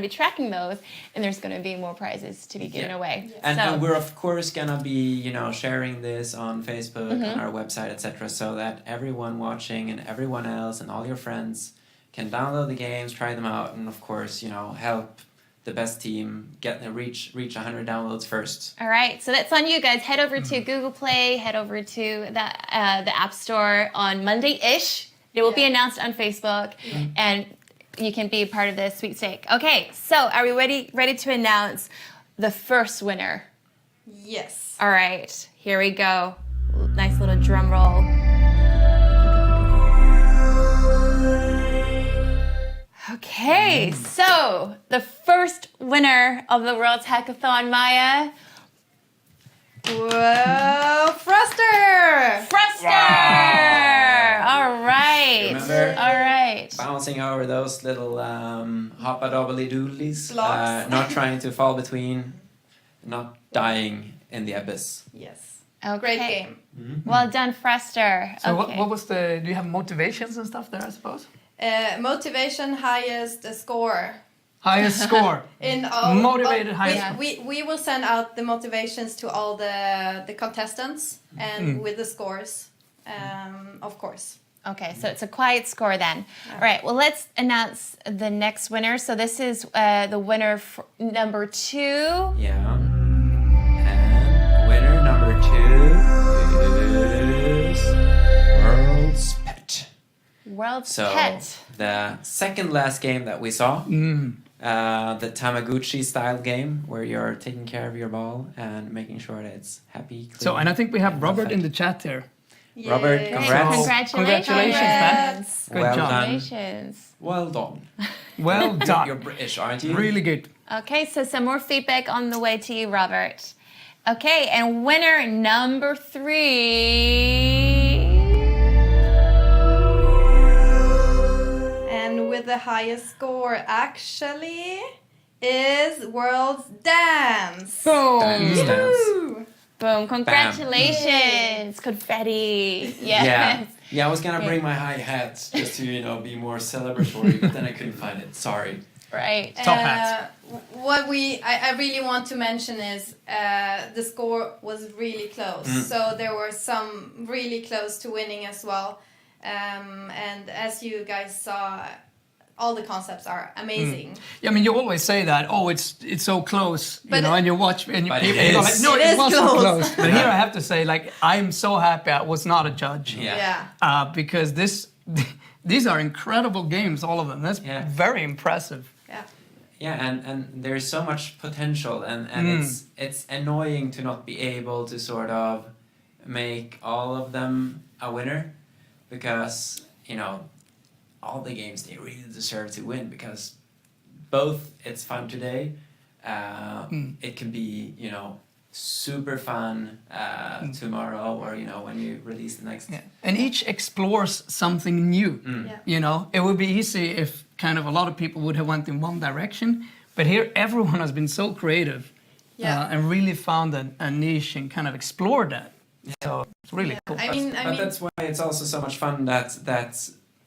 tracking those, and there's going to be more prizes to be given away. Yes. And we're of course gonna be sharing this on Facebook, on our website, etc., so that everyone watching and everyone else and all your friends can download the games, try them out, and of course help the best team reach 100 downloads first. All right, so that's on you guys. Head over to Google Play, head over to the App Store on Monday-ish. It will be announced on Facebook, and you can be part of the sweepstake. Okay, so are we ready to announce the first winner? Yes. All right, here we go. Nice little drum roll. Okay, so the first winner of the WRLDS Hackathon, Maja. Whoa, Froster! All right. Remember? All right. Bouncing over those little hoppa-dobbly-doodlies, Blocks. not trying to fall between, not dying in the abyss. Yes. Okay. Great game. Well done, Froster. So Okay. what was do you have motivations and stuff there, I suppose? Motivation, highest score. Highest score. In all, Motivated highest. we will send out the motivations to all the contestants and with the scores, of course. Okay, so it's a quiet score then. All right, well, let's announce the next winner. So this is the winner for number 2. Yeah. And winner number 2 is World's Pet. WRLDS So Pet. the second last game that we saw, the Tamagotchi style game where you're taking care of your ball and making sure that it's happy. Clean, So, and I think we have Robert perfect. in the chat here. Robert, Yay. congrats. Congratulations, man. Congrats. Good Well job. done. Congratulations. Well done. Well You're done. British, aren't you? Really good. Okay, so some more feedback on the way to you, Robert. Okay, and winner number 3. And with the highest score actually is World's Dance. Boom. Dance, dance. Woo! Boom. Congratulations. Confetti. Yes. Yeah. Yeah, I was gonna bring my high hat just to, be more celebratory, but then I couldn't find it. Sorry. Right. Top hats. What I really want to mention is the score was really close. So there were some really close to winning as well. And as you guys saw, all the concepts are amazing. Yeah, I mean, you always say that. Oh, it's so close, But and you watch and But people it go is. like, no, It it is wasn't close. close. But here I have to say, like, I'm so happy I was not a judge. Yeah. Because these are incredible games, all of them. That's Yeah. very impressive. Yeah, and there's so much potential, and it's annoying to not be able to sort of make all of them a winner, because all the games, they really deserve to win, because both it's fun today, it can be super fun tomorrow, or when you release the next. Yeah. And each explores something new. Yeah. It would be easy if kind of a lot of people would have went in one direction, but here everyone has been so creative and really found a niche and kind of explored that. So it's really cool. I mean, But that's why it's also so much fun that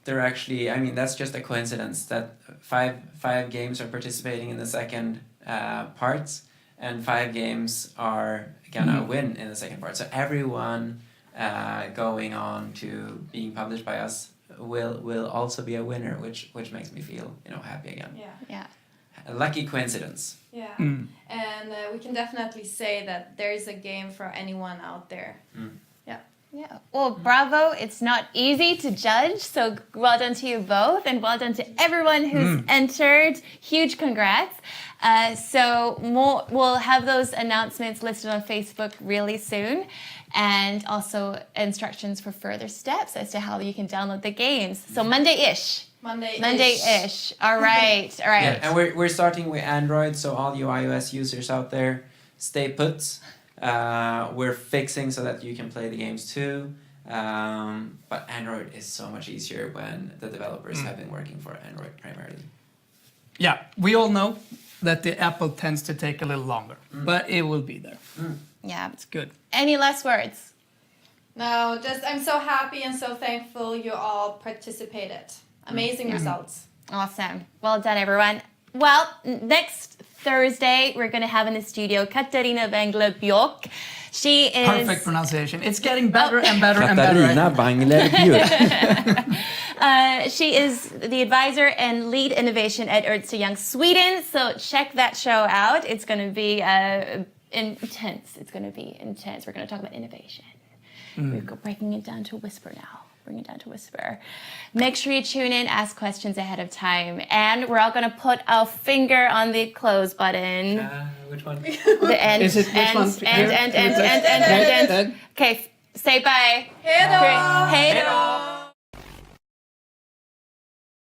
they're actually. I mean, that's just a coincidence that five games are participating in the second part, and 5 games are gonna win in the second part. So everyone going on to being published by us will also be a winner, which makes me feel happy again. Yeah. A lucky coincidence. Yeah, and we can definitely say that there is a game for anyone out there. Yeah. Well, bravo. It's not easy to judge. So well done to you both, and well done to everyone who's entered. Huge congrats. So we'll have those announcements listed on Facebook really soon, and also instructions for further steps as to how you can download the games. So Monday-ish. Monday-ish. All right. All right. Yeah, and we're starting with Android, so all you iOS users out there, stay put. We're fixing so that you can play the games too. But Android is so much easier when the developers have been working for Android primarily. Yeah, we all know that the Apple tends to take a little longer, but it will be there. Yeah. It's good. Any last words? No, just I'm so happy and so thankful you all participated. Amazing results. Awesome. Well done, everyone. Well, next Thursday, we're going to have in the studio Katarina Bengler-Björk. She is... Perfect pronunciation. It's getting better and better and better. Katarina Bengler-Björk. She is the advisor and lead innovation at Ernst & Young Sweden. So check that show out. It's going to be intense. It's going to be intense. We're going to talk about innovation. We're breaking it down to a whisper now. Bring it down to a whisper. Make sure you tune in, ask questions ahead of time. And we're all going to put our finger on the close button. Which one? The end. Is it which one? End. Okay, say bye. Hej då! Hej då!